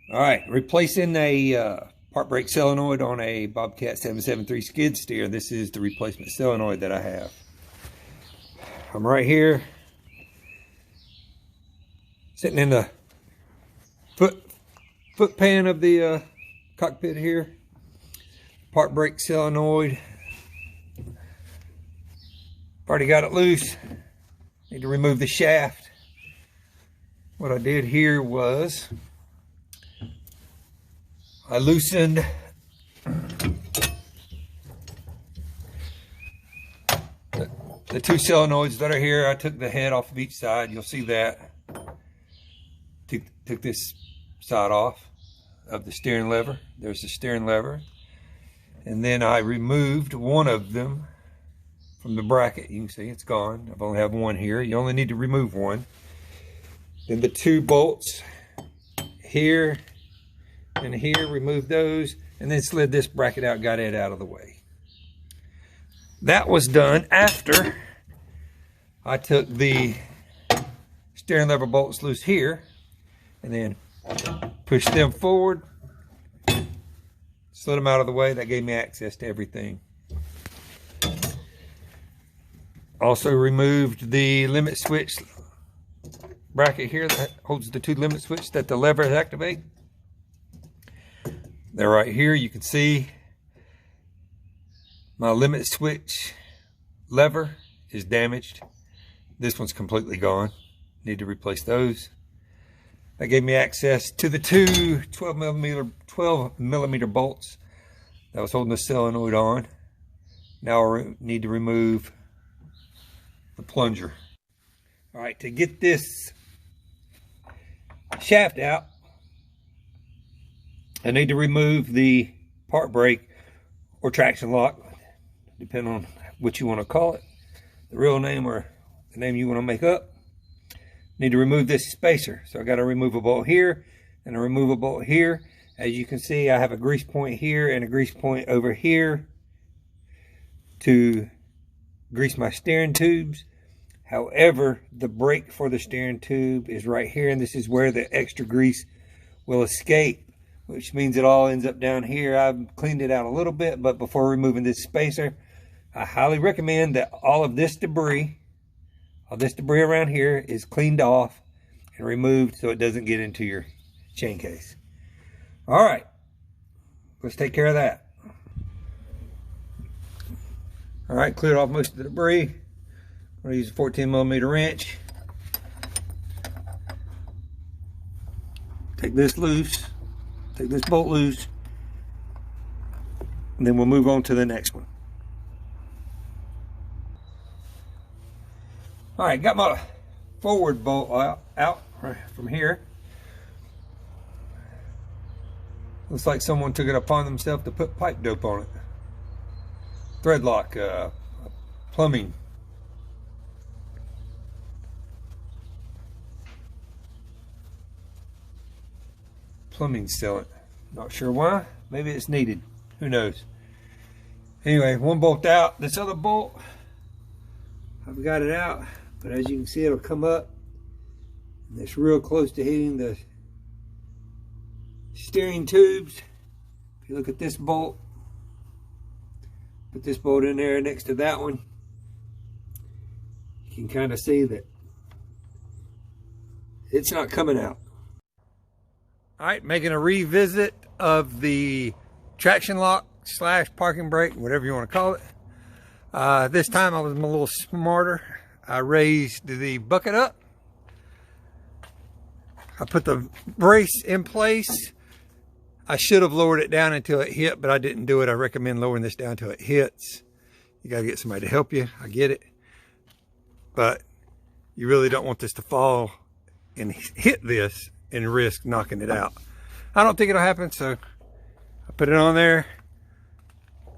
All right, replacing a part brake solenoid on a Bobcat 773 skid steer. This is the replacement solenoid that I have. I'm right here, sitting in the foot pan of the cockpit here. Part brake solenoid. Already got it loose. Need to remove the shaft. What I did here was I loosened the two solenoids that are here. I took the head off of each side. You'll see that. Took this side off of the steering lever. There's the steering lever. And then I removed one of them from the bracket. You can see it's gone. I've only have one here. You only need to remove one. Then the two bolts here and here, remove those, and then slid this bracket out, got it out of the way. That was done after I took the steering lever bolts loose here and then pushed them forward, slid them out of the way. That gave me access to everything. Also removed the limit switch bracket here that holds the two limit switches that the levers activate. They're right here. You can see my limit switch lever is damaged. This one's completely gone. Need to replace those. That gave me access to the two 12 millimeter bolts that was holding the solenoid on. Now I need to remove the plunger. All right, to get this shaft out, I need to remove the part brake or traction lock, depending on what you want to call it, the real name or the name you want to make up. Need to remove this spacer. So I got a removal bolt here and a removal bolt here. As you can see, I have a grease point here and a grease point over here to grease my steering tubes. However, the brake for the steering tube is right here, and this is where the extra grease will escape, which means it all ends up down here. I've cleaned it out a little bit, but before removing this spacer, I highly recommend that all this debris around here is cleaned off and removed so it doesn't get into your chain case. All right, let's take care of that. All right, cleared off most of the debris. I'm gonna use a 14 millimeter wrench. Take this loose, take this bolt loose, and then we'll move on to the next one. All right, got my forward bolt out from here. Looks like someone took it upon themselves to put pipe dope on it. Thread lock, plumbing. Plumbing sealant. Not sure why. Maybe it's needed. Who knows? Anyway, one bolt out. This other bolt, I've got it out, but as you can see, it'll come up. And it's real close to hitting the steering tubes. If you look at this bolt, put this bolt in there next to that one, you can kind of see that it's not coming out. All right, making a revisit of the traction lock / parking brake, whatever you want to call it. This time I was a little smarter. I raised the bucket up. I put the brace in place. I should have lowered it down until it hit, but I didn't do it. I recommend lowering this down until it hits. You got to get somebody to help you. I get it. But you really don't want this to fall and hit this and risk knocking it out. I don't think it'll happen, so I put it on there.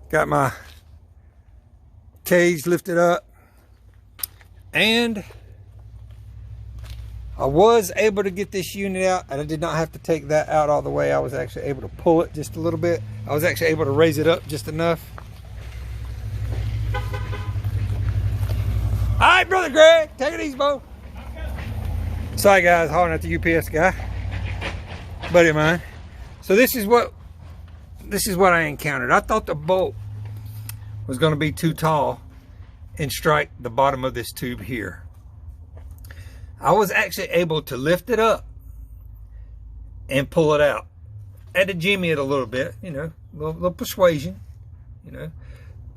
Got my cage lifted up, and I was able to get this unit out, and I did not have to take that out all the way. I was actually able to pull it just a little bit. I was actually able to raise it up just enough. All right, Brother Greg, take it easy, Bo. Sorry guys, hollering at the UPS guy, buddy of mine. So this is what I encountered. I thought the bolt was going to be too tall and strike the bottom of this tube here. I was actually able to lift it up and pull it out. I had to jimmy it a little bit, you know, a little persuasion, you know.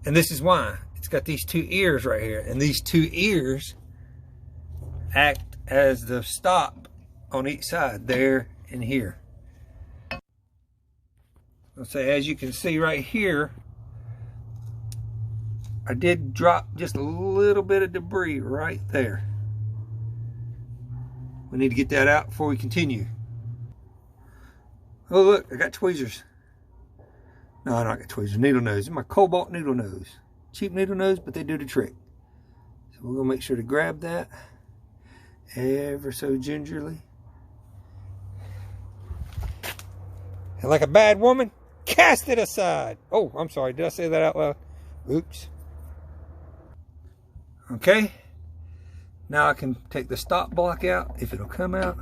And this is why. It's got these two ears right here. And these two ears act as the stop on each side, there and here. I'll say, as you can see right here, I did drop just a little bit of debris right there. We need to get that out before we continue. Oh look, I got tweezers. No, I don't got tweezers, needle nose. My cobalt needle nose. Cheap needle nose, but they do the trick. So we're gonna make sure to grab that ever so gingerly. And like a bad woman, cast it aside. Oh, I'm sorry, did I say that out loud? Oops. Okay, now I can take the stop block out, if it'll come out.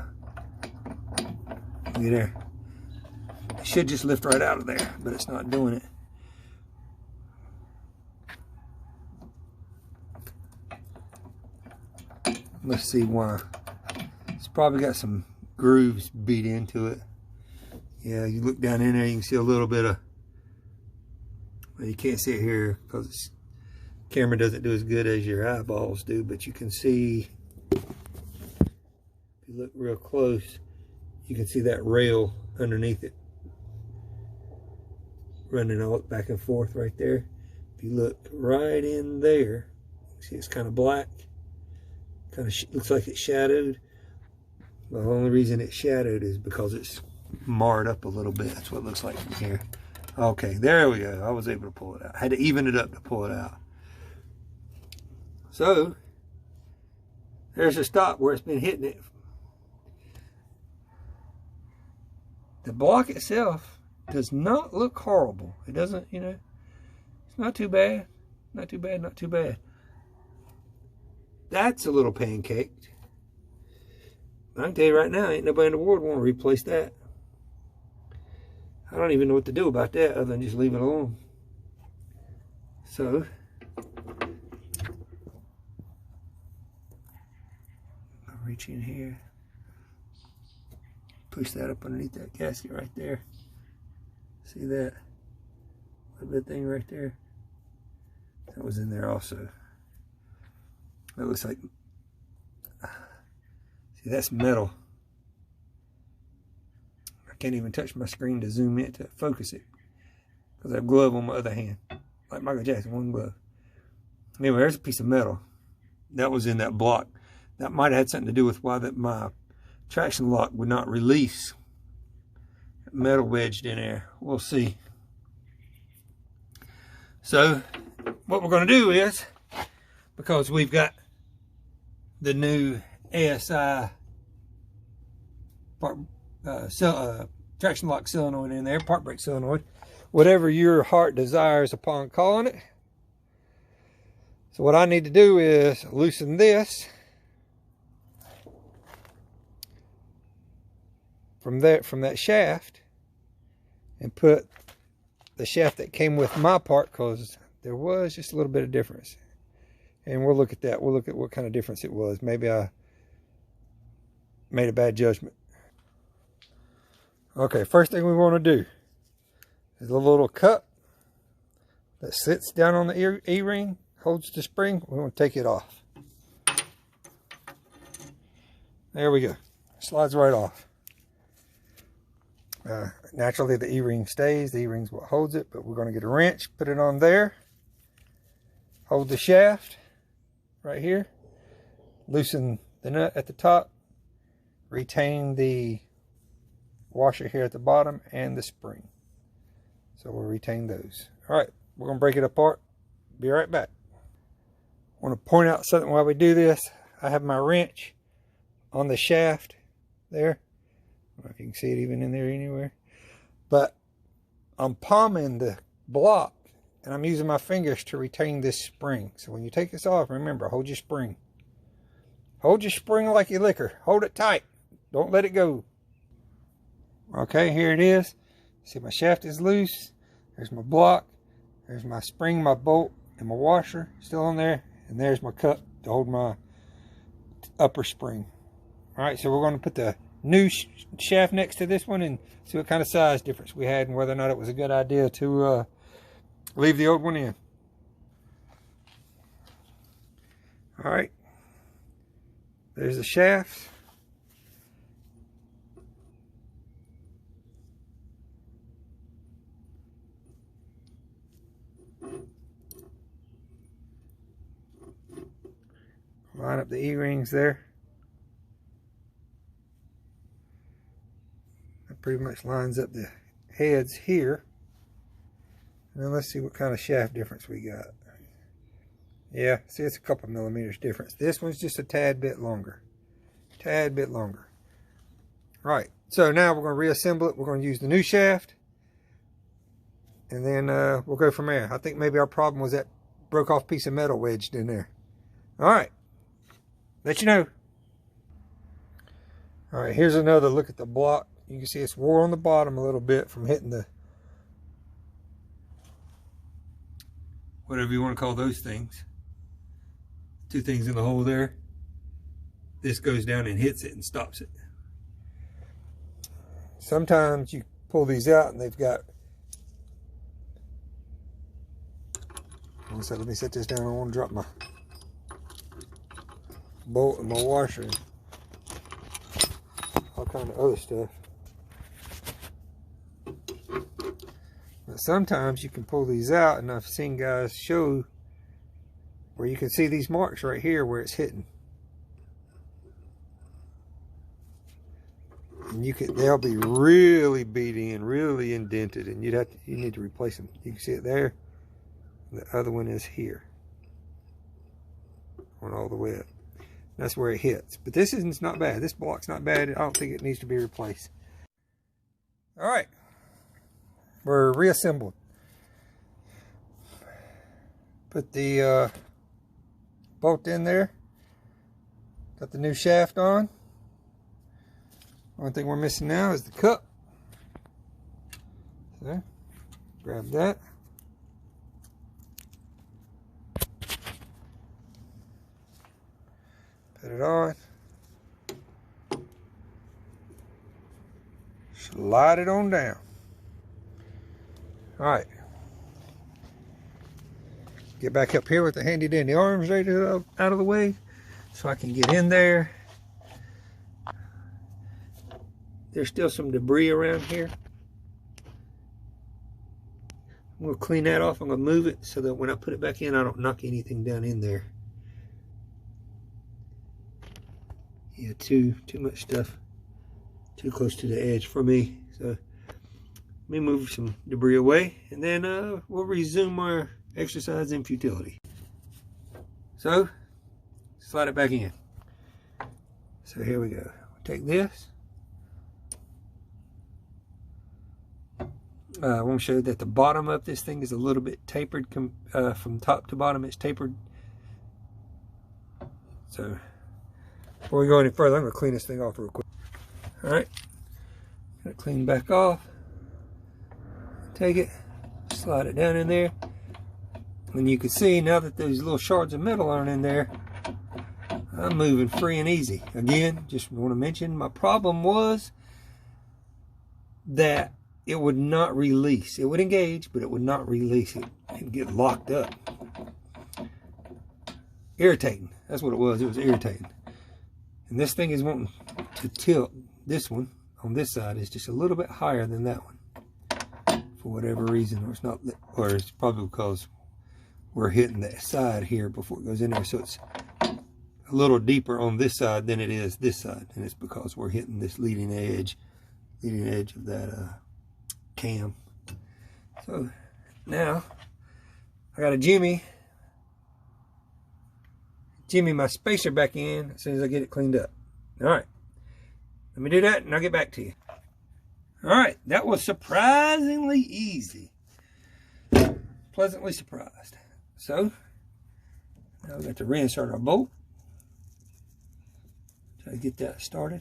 Look at there. It should just lift right out of there, but it's not doing it. Let's see why. It's probably got some grooves beat into it. Yeah, you look down in there, you can see a little bit of, well, you can't see it here because the camera doesn't do as good as your eyeballs do, but you can see, if you look real close, you can see that rail underneath it running all back and forth right there. If you look right in there, see it's kind of black, kind of looks like it's shadowed. The only reason it's shadowed is because it's marred up a little bit. That's what it looks like from here. Okay, there we go. I was able to pull it out. I had to even it up to pull it out. So there's a stop where it's been hitting it. The block itself does not look horrible. It doesn't, you know, it's not too bad. Not too bad, not too bad. That's a little pancaked. I can tell you right now, ain't nobody in the world want to replace that. I don't even know what to do about that other than just leave it alone. So I'll reach in here, push that up underneath that gasket right there. See that little bit thing right there? That was in there also. That looks like, see, that's metal. I can't even touch my screen to zoom in to focus it because I have a glove on my other hand, like Michael Jackson, one glove. Anyway, there's a piece of metal that was in that block. That might have had something to do with why my traction lock would not release. Metal wedged in there. We'll see. So what we're going to do is, because we've got the new ASI traction lock solenoid in there, part brake solenoid, whatever your heart desires upon calling it. So what I need to do is loosen this from that shaft and put the shaft that came with my part, because there was just a little bit of difference. And we'll look at that. We'll look at what kind of difference it was. Maybe I made a bad judgment. Okay, first thing we want to do is a little cup that sits down on the E-ring, holds the spring. We want to take it off. There we go. Slides right off. Naturally the E-ring stays. The E-ring's what holds it, but we're going to get a wrench, put it on there, hold the shaft right here, loosen the nut at the top, retain the washer here at the bottom and the spring. So we'll retain those. All right, we're going to break it apart. Be right back. I want to point out something while we do this. I have my wrench on the shaft there. I don't know if you can see it even in there anywhere. But I'm palming the block and I'm using my fingers to retain this spring. So when you take this off, remember, hold your spring. Hold your spring like your liquor. Hold it tight. Don't let it go. Okay, here it is. See, my shaft is loose. There's my block. There's my spring, my bolt, and my washer still on there. And there's my cup to hold my upper spring. All right, so we're going to put the new shaft next to this one and see what kind of size difference we had and whether or not it was a good idea to leave the old one in. All right, there's the shaft. Line up the E-rings there. That pretty much lines up the heads here. And then let's see what kind of shaft difference we got. Yeah, see, it's a couple millimeters difference. This one's just a tad bit longer. Tad bit longer. Right, so now we're going to reassemble it. We're going to use the new shaft. And then we'll go from there. I think maybe our problem was that broke off piece of metal wedged in there. All right. Let you know. All right, here's another look at the block. You can see it's wore on the bottom a little bit from hitting the, whatever you want to call those things. Two things in the hole there. This goes down and hits it and stops it. Sometimes you pull these out and they've got, let me set this down. I don't want to drop my bolt and my washer and all kind of other stuff. But sometimes you can pull these out, and I've seen guys show where you can see these marks right here where it's hitting. And you can, they'll be really beat in, really indented, and you need to replace them. You can see it there. The other one is here. Going all the way up. That's where it hits. But this is not bad. This block's not bad. I don't think it needs to be replaced. All right. We're reassembled. Put the bolt in there. Got the new shaft on. Only thing we're missing now is the cup. So, grab that. Put it on. Slide it on down. All right. Get back up here with the handy dandy arms right out of the way so I can get in there. There's still some debris around here. I'm going to clean that off. I'm going to move it so that when I put it back in, I don't knock anything down in there. Yeah, too much stuff. Too close to the edge for me. So let me move some debris away, and then we'll resume our exercise in futility. So slide it back in. So here we go. We'll take this. I want to show you that the bottom of this thing is a little bit tapered from top to bottom. It's tapered. So before we go any further, I'm going to clean this thing off real quick. All right, got it clean back off. Take it, slide it down in there, and you can see now that those little shards of metal aren't in there, I'm moving free and easy. Again, just want to mention my problem was that it would not release. It would engage, but it would not release. It would get locked up. Irritating. That's what it was. It was irritating. And this thing is wanting to tilt. This one on this side is just a little bit higher than that one for whatever reason, or it's not, or it's probably because we're hitting that side here before it goes in there, so it's a little deeper on this side than it is this side, and it's because we're hitting this leading edge of that cam. So now I got to jimmy my spacer back in as soon as I get it cleaned up. All right, let me do that and I'll get back to you. All right, that was surprisingly easy. Pleasantly surprised. So now we got to reinsert our bolt. Try to get that started.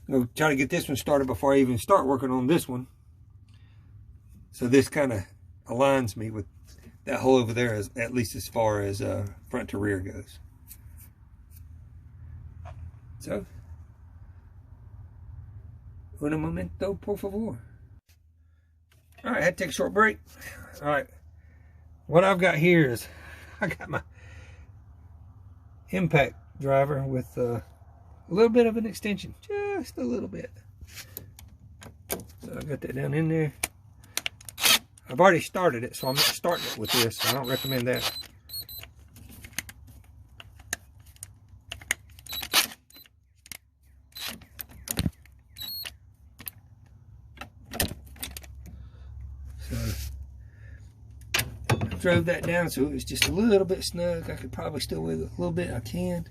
I'm going to try to get this one started before I even start working on this one. So this kind of aligns me with that hole over there, at least as far as front to rear goes. So, un momento, por favor. All right, I had to take a short break. All right, what I've got here is I got my impact driver with a little bit of an extension, just a little bit. So I got that down in there. I've already started it, so I'm not starting it with this. So I don't recommend that. So I drove that down so it was just a little bit snug. I could probably still wiggle a little bit. I can.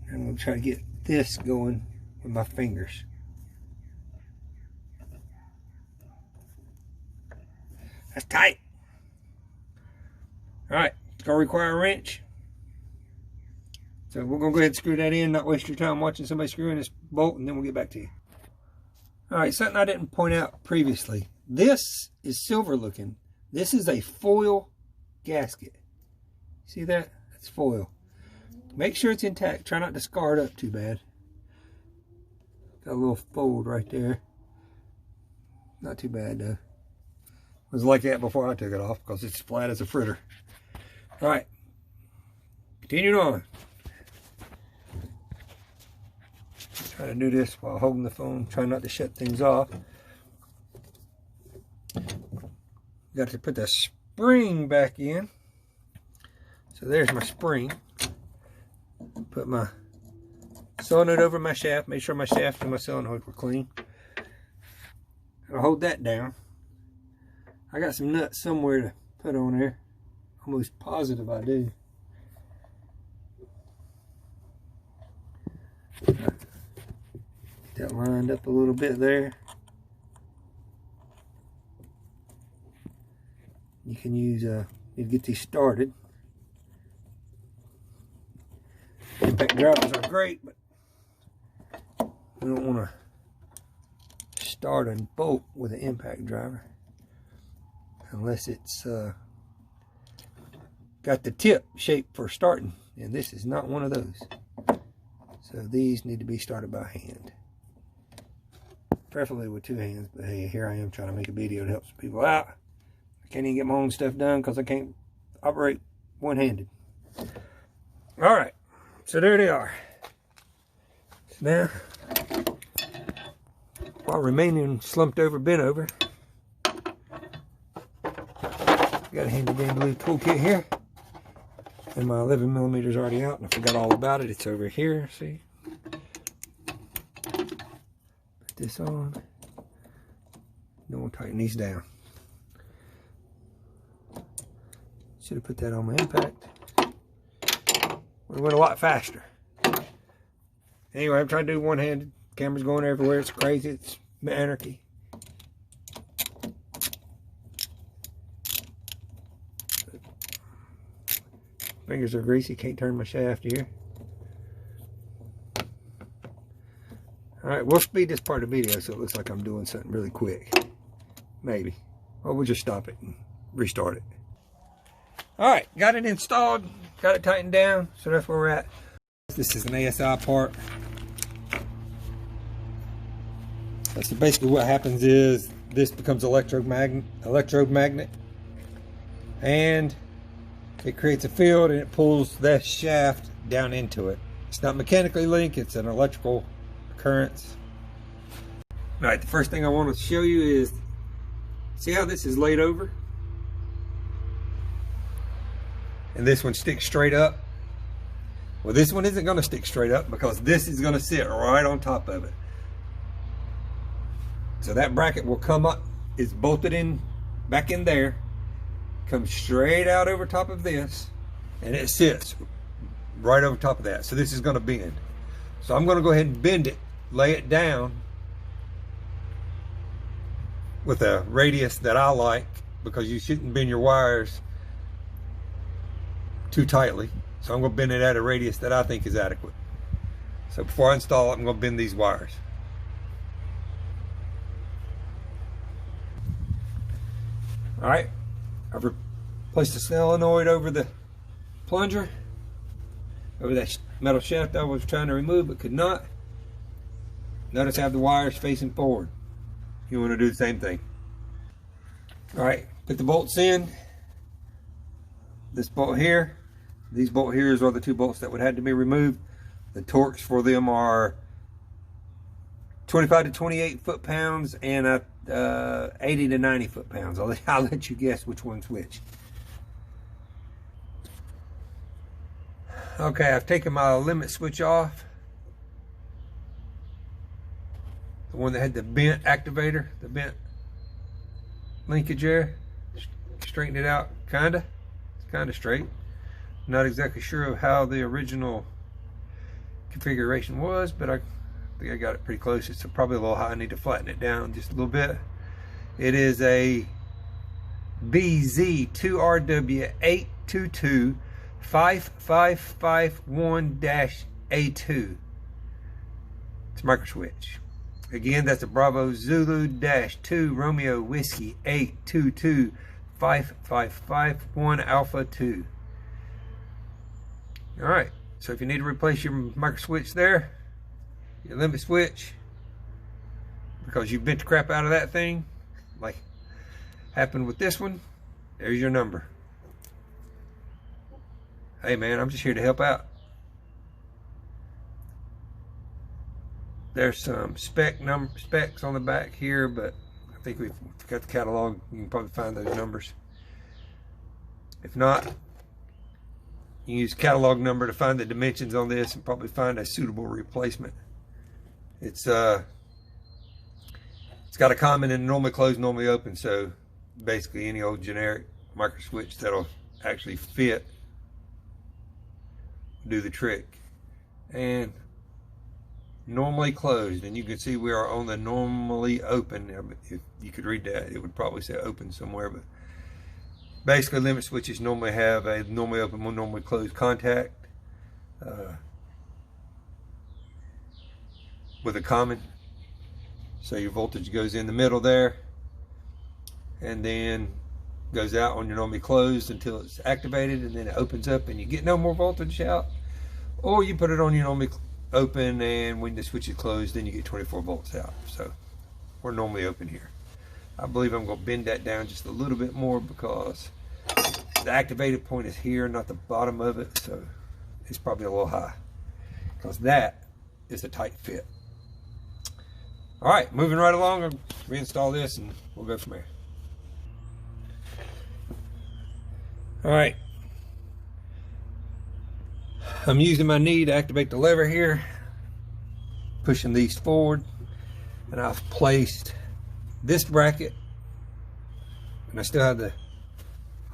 I'm going to try to get this going with my fingers. That's tight. All right, it's going to require a wrench. So we're going to go ahead and screw that in, not waste your time watching somebody screw in this bolt, and then we'll get back to you. All right, something I didn't point out previously. This is silver looking. This is a foil gasket. See that? That's foil. Make sure it's intact. Try not to scar it up too bad. Got a little fold right there. Not too bad though. It was like that before I took it off because it's flat as a fritter. All right, continuing on. Try to do this while holding the phone. Try not to shut things off. Got to put the spring back in. So there's my spring. Put my solenoid over my shaft. Make sure my shaft and my solenoid were clean. I'll hold that down. I got some nuts somewhere to put on there. Almost positive I do. Get that lined up a little bit there. You can use, you get these started. Impact drivers are great, but we don't want to start and bolt with an impact driver unless it's got the tip shape for starting, and this is not one of those. So these need to be started by hand, preferably with two hands. But hey, here I am trying to make a video to help some people out. I can't even get my own stuff done because I can't operate one-handed. All right, so there they are. So now, while remaining slumped over, bent over, got a handy dandy blue toolkit here, and my 11mm is already out, and I forgot all about it. It's over here. See, put this on. Don't tighten these down. Should have put that on my impact. Would have went a lot faster. Anyway, I'm trying to do one-handed. Camera's going everywhere. It's crazy. It's anarchy. Fingers are greasy. Can't turn my shaft here. Alright, we'll speed this part of the video so it looks like I'm doing something really quick. Maybe. Or we'll just stop it and restart it. Alright, got it installed. Got it tightened down. So that's where we're at. This is an ASI part. So basically what happens is this becomes electromagnet, and it creates a field and it pulls that shaft down into it. It's not mechanically linked, it's an electrical occurrence. Alright, the first thing I want to show you is, see how this is laid over? And this one sticks straight up. Well, this one isn't going to stick straight up because this is going to sit right on top of it. So that bracket will come up, it's bolted in, back in there, comes straight out over top of this, and it sits right over top of that. So this is going to bend. So I'm going to go ahead and bend it, lay it down with a radius that I like, because you shouldn't bend your wires too tightly. So I'm going to bend it at a radius that I think is adequate. So before I install it, I'm going to bend these wires. All right, I've replaced the solenoid over the plunger, over that metal shaft I was trying to remove but could not. Notice I have the wires facing forward. You want to do the same thing. All right, put the bolts in. This bolt here, these bolt here's are the two bolts that would have to be removed. The torques for them are 25 to 28 foot-pounds and 80 to 90 foot-pounds. I'll let you guess which one's which. Okay, I've taken my limit switch off. The one that had the bent activator, the bent linkage there. Straightened it out, kinda. It's kinda straight. Not exactly sure of how the original configuration was, but I think I got it pretty close. It's probably a little high. I need to flatten it down just a little bit. It is a BZ2RW8225551-A2. It's a micro switch. Again, that's a Bravo Zulu -2 Romeo Whiskey 8225551 Alpha 2. All right, so if you need to replace your micro switch there, your limit switch, because you bent the crap out of that thing, like happened with this one, there's your number. Hey man, I'm just here to help out. There's some specs on the back here, but I think we've got the catalog. You can probably find those numbers. If not, you can use catalog number to find the dimensions on this and probably find a suitable replacement. It's got a common and normally closed, normally open, so basically any old generic micro switch that'll actually fit do the trick. And normally closed, and you can see we are on the normally open. If you could read that, it would probably say open somewhere, but basically limit switches normally have a normally open, one normally closed contact with a common, so your voltage goes in the middle there and then goes out on your normally closed until it's activated, and then it opens up and you get no more voltage out, or you put it on your normally open, and when the switch is closed, then you get 24 volts out. So we're normally open here. I believe I'm going to bend that down just a little bit more because the activated point is here, not the bottom of it, so it's probably a little high because that is a tight fit. All right, moving right along, I'll reinstall this and we'll go from there. All right, I'm using my knee to activate the lever here, pushing these forward, and I've placed this bracket, and I still have the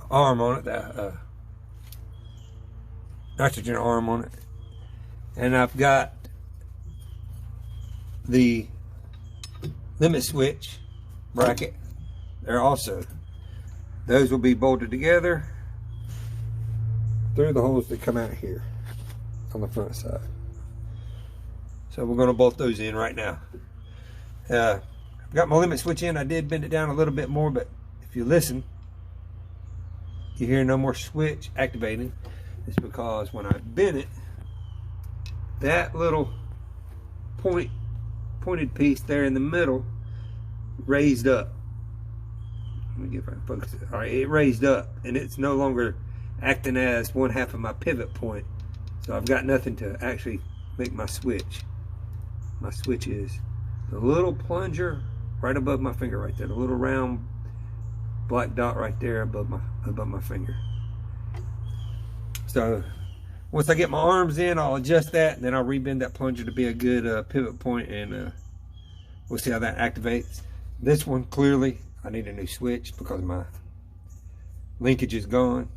arm on it, the nitrogen arm on it, and I've got the limit switch bracket there also. Those will be bolted together through the holes that come out here on the front side. So we're going to bolt those in right now. I've got my limit switch in. I did bend it down a little bit more, but if you listen, you hear no more switch activating. It's because when I bent it, that little pointed piece there in the middle raised up. Let me get if I can focus it. All right, it raised up, and it's no longer acting as one half of my pivot point. So I've got nothing to actually make my switch. My switch is the little plunger right above my finger right there. The little round black dot right there above my finger. So once I get my arms in, I'll adjust that, and then I'll rebend that plunger to be a good pivot point, and we'll see how that activates. This one, clearly, I need a new switch because my linkage is gone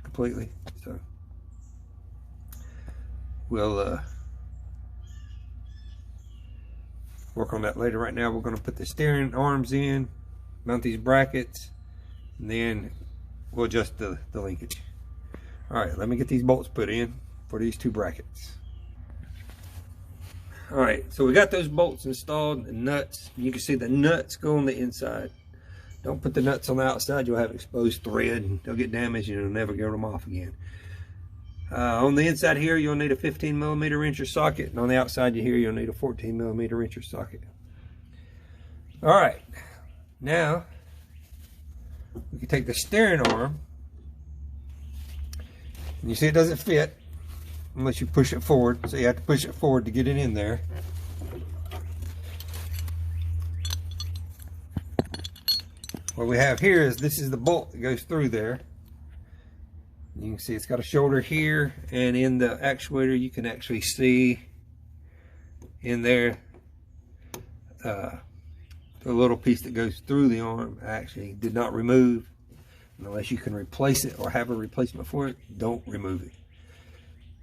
completely. So we'll work on that later. Right now, we're going to put the steering arms in, mount these brackets, and then we'll adjust the linkage. All right, let me get these bolts put in for these two brackets. All right, so we got those bolts installed and nuts. You can see the nuts go on the inside. Don't put the nuts on the outside. You'll have exposed thread and they'll get damaged and you'll never get them off again. On the inside here, you'll need a 15mm wrencher socket, and on the outside here, you'll need a 14mm wrencher socket. All right, now we can take the steering arm, and you see it doesn't fit unless you push it forward, so you have to push it forward to get it in there. What we have here is this is the bolt that goes through there. You can see it's got a shoulder here, and in the actuator you can actually see in there the little piece that goes through the arm. I actually did not remove. Unless you can replace it or have a replacement for it, don't remove it.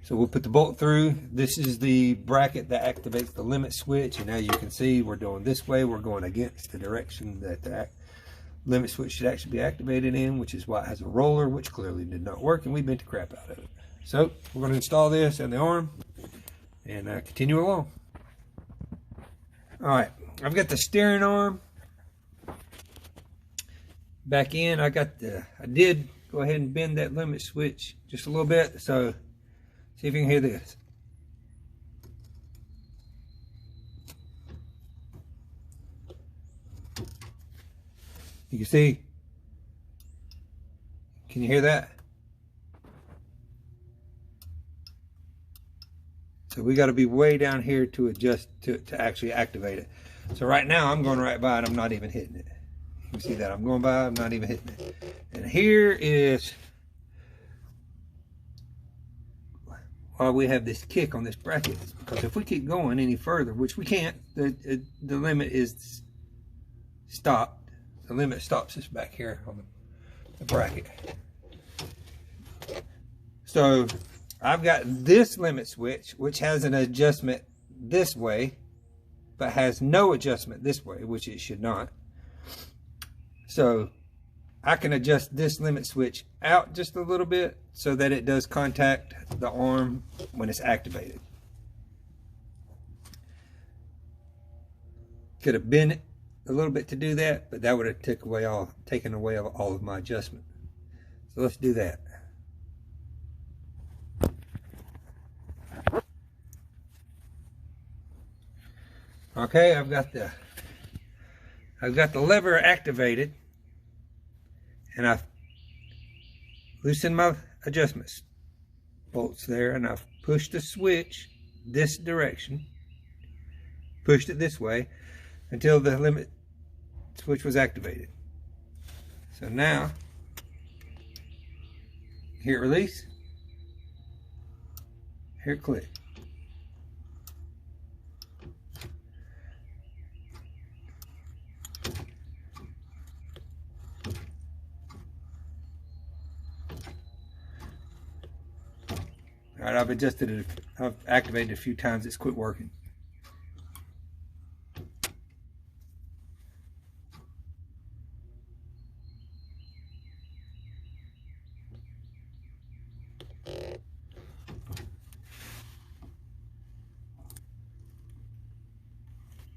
So we'll put the bolt through. This is the bracket that activates the limit switch, and as you can see, we're going this way. We're going against the direction that the limit switch should actually be activated in, which is why it has a roller, which clearly did not work, and we bent the crap out of it. So we're going to install this and the arm and continue along. All right, I've got the steering arm back in. I did go ahead and bend that limit switch just a little bit, so see if you can hear this. You can see, can you hear that? So we got to be way down here to adjust to actually activate it. So right now I'm going right by it, I'm not even hitting it. You can see that I'm going by, I'm not even hitting it. And here is why we have this kick on this bracket, because if we keep going any further, which we can't, the limit is stopped. The limit stops us back here on the bracket. So I've got this limit switch, which has an adjustment this way, but has no adjustment this way, which it should not. So I can adjust this limit switch out just a little bit so that it does contact the arm when it's activated. Could have been a little bit to do that, but that would have taken away all of my adjustment. So let's do that. Okay, I've got the lever activated, and I've loosened my adjustments bolts there, and I've pushed the switch this direction, pushed it this way until the limit switch was activated. So now, hear it release, hear it click. All right, I've adjusted it, I've activated it a few times, it's quit working.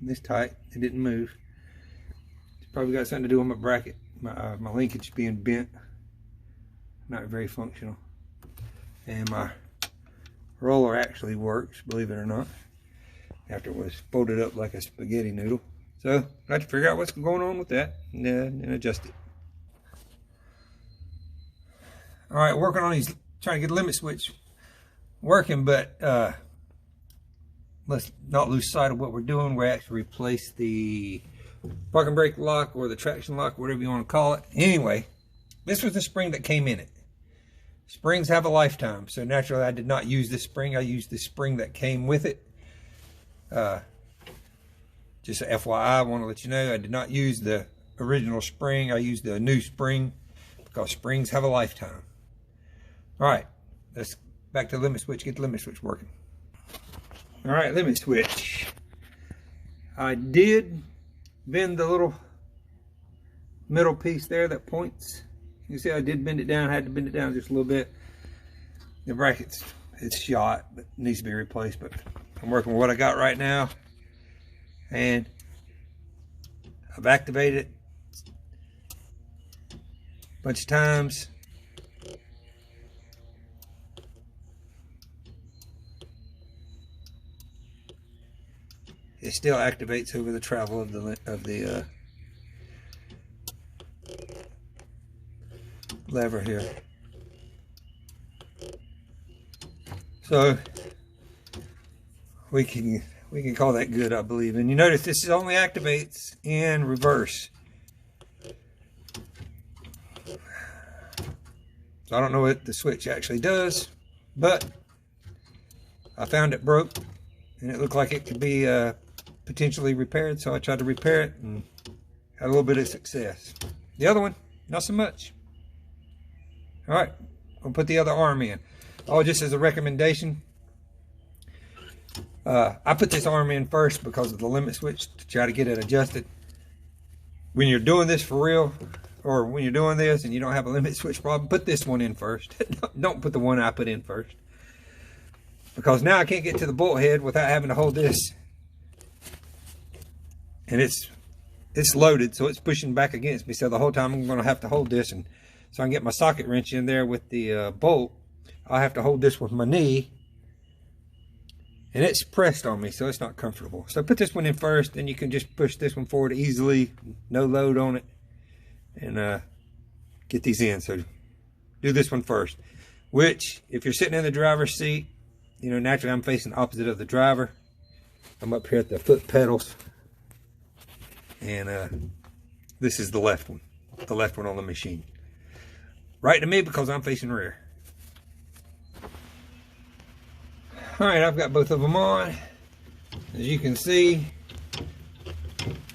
This tight, it didn't move. It's probably got something to do with my bracket, my linkage being bent. Not very functional. And my roller actually works, believe it or not, after it was folded up like a spaghetti noodle. So I have to figure out what's going on with that and adjust it. All right, working on these, trying to get the limit switch working, but let's not lose sight of what we're doing. We actually replace the parking brake lock or the traction lock, whatever you want to call it. Anyway, this was the spring that came in it. Springs have a lifetime, so naturally I did not use this spring. I used the spring that came with it. Just a FYI, I want to let you know I did not use the original spring. I used the new spring because springs have a lifetime. All right, let's back to the limit switch, get the limit switch working. All right, limit switch. I did bend the little middle piece there that points. You see I did bend it down, had to bend it down just a little bit. The bracket's, it's shot, but needs to be replaced, but I'm working with what I got right now. And I've activated it. bunch of times. It still activates over the travel of the lever here. So we can call that good, I believe. And you notice this only activates in reverse. So I don't know what the switch actually does, but I found it broke and it looked like it could be potentially repaired, so I tried to repair it and had a little bit of success. The other one, not so much. All right, I'll put the other arm in. Oh, just as a recommendation, I put this arm in first because of the limit switch to try to get it adjusted. When you're doing this for real, or when you're doing this and you don't have a limit switch problem, put this one in first. Don't put the one I put in first. Because now I can't get to the bolt head without having to hold this. And it's loaded, so it's pushing back against me. So the whole time I'm going to have to hold this, and so I can get my socket wrench in there with the bolt. I'll have to hold this with my knee, and it's pressed on me, so it's not comfortable. So put this one in first, then you can just push this one forward easily, no load on it, and get these in. So do this one first. Which, if you're sitting in the driver's seat, you know, naturally I'm facing opposite of the driver. I'm up here at the foot pedals. And this is the left one on the machine. Right to me because I'm facing rear. All right, I've got both of them on. As you can see,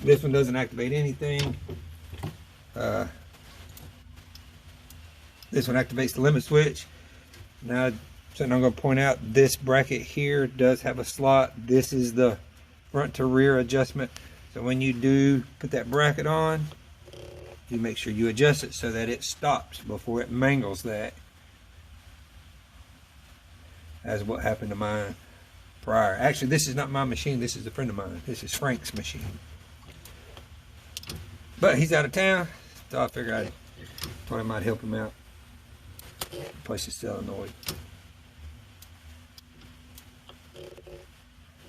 this one doesn't activate anything. This one activates the limit switch. Now, something I'm going to point out, this bracket here does have a slot. This is the front to rear adjustment. So when you do put that bracket on, you make sure you adjust it so that it stops before it mangles that. That's what happened to mine prior. Actually, this is not my machine. This is a friend of mine. This is Frank's machine. But he's out of town, so I figured I thought I might help him out. Replace the solenoid.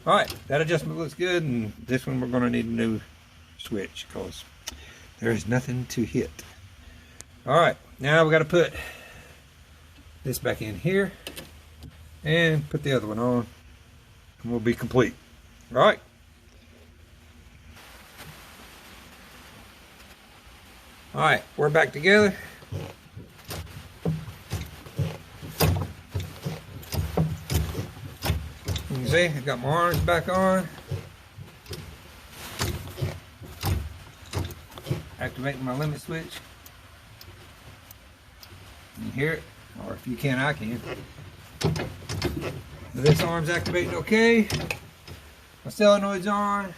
Alright, that adjustment looks good, and this one we're going to need a new switch because there is nothing to hit. Alright, now we got to put this back in here and put the other one on, and we'll be complete. Alright. Alright, we're back together. You can see, I've got my arms back on. Activating my limit switch. You can hear it, or if you can, I can. This arm's activating okay. My solenoid's on.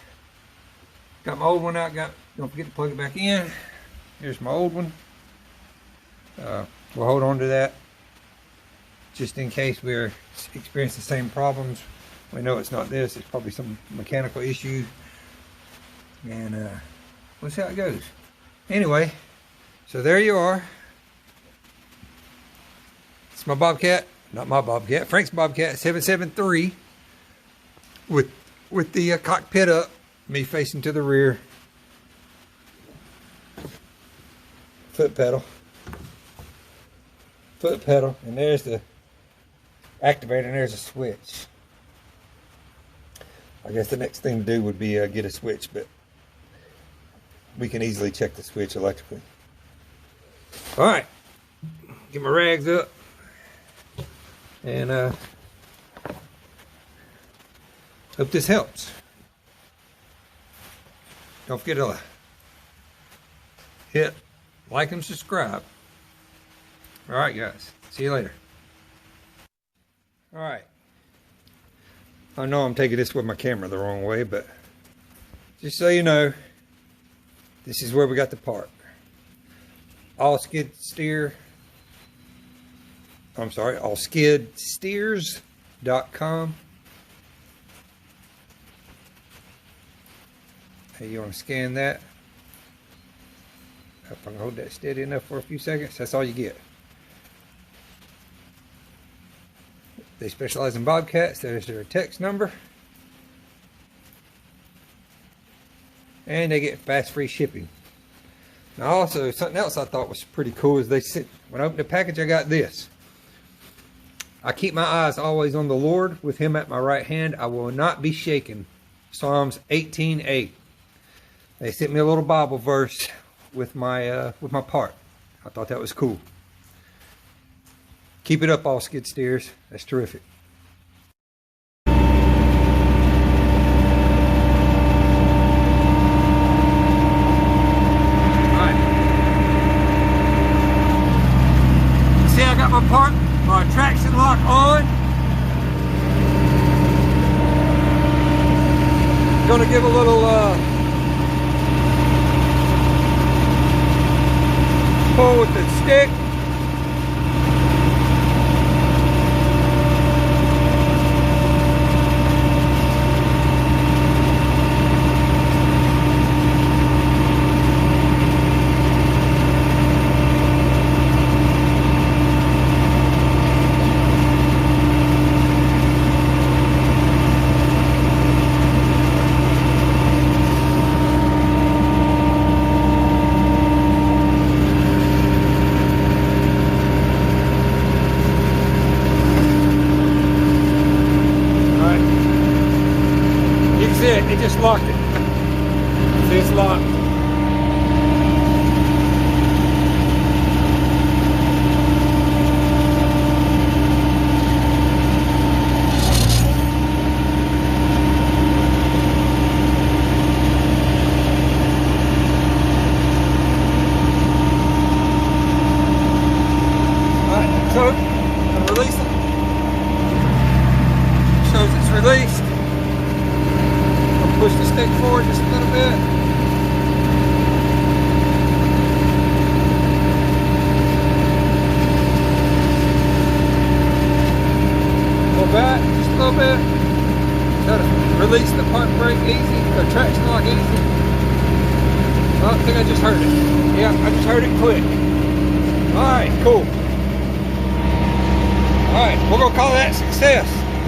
Got my old one out, don't forget to plug it back in. Here's my old one. We'll hold on to that just in case we're experiencing the same problems. We know it's not this, it's probably some mechanical issue. And we'll see how it goes. Anyway, so there you are. It's my Bobcat, not my Bobcat, Frank's Bobcat 773 with the cockpit up, me facing to the rear. Foot pedal, and there's the activator, and there's a switch. I guess the next thing to do would be get a switch, but we can easily check the switch electrically. All right, get my rags up, and hope this helps. Don't forget to hit like and subscribe. All right, guys. See you later. All right. I know I'm taking this with my camera the wrong way, but just so you know, this is where we got the part. All skidsteers.com. Hey, you want to scan that? If I can hold that steady enough for a few seconds, that's all you get. They specialize in Bobcats. There's their text number. And they get fast free shipping. Now also, something else I thought was pretty cool is when I opened the package, I got this. I keep my eyes always on the Lord, with him at my right hand. I will not be shaken. Psalms 18:8. They sent me a little Bible verse with my part. I thought that was cool. Keep it up, all skid steers. That's terrific. My traction lock on. Gonna give a little pull with the stick. It just locked it. See, it's locked. Alright, so I'm gonna release it. Shows it's released. Push the stick forward just a little bit. Pull back just a little bit. Try to release the park brake easy, the traction lock easy. Well, I think I just heard it. Yeah, I just heard it click. Alright, cool. Alright, we're going to call that success.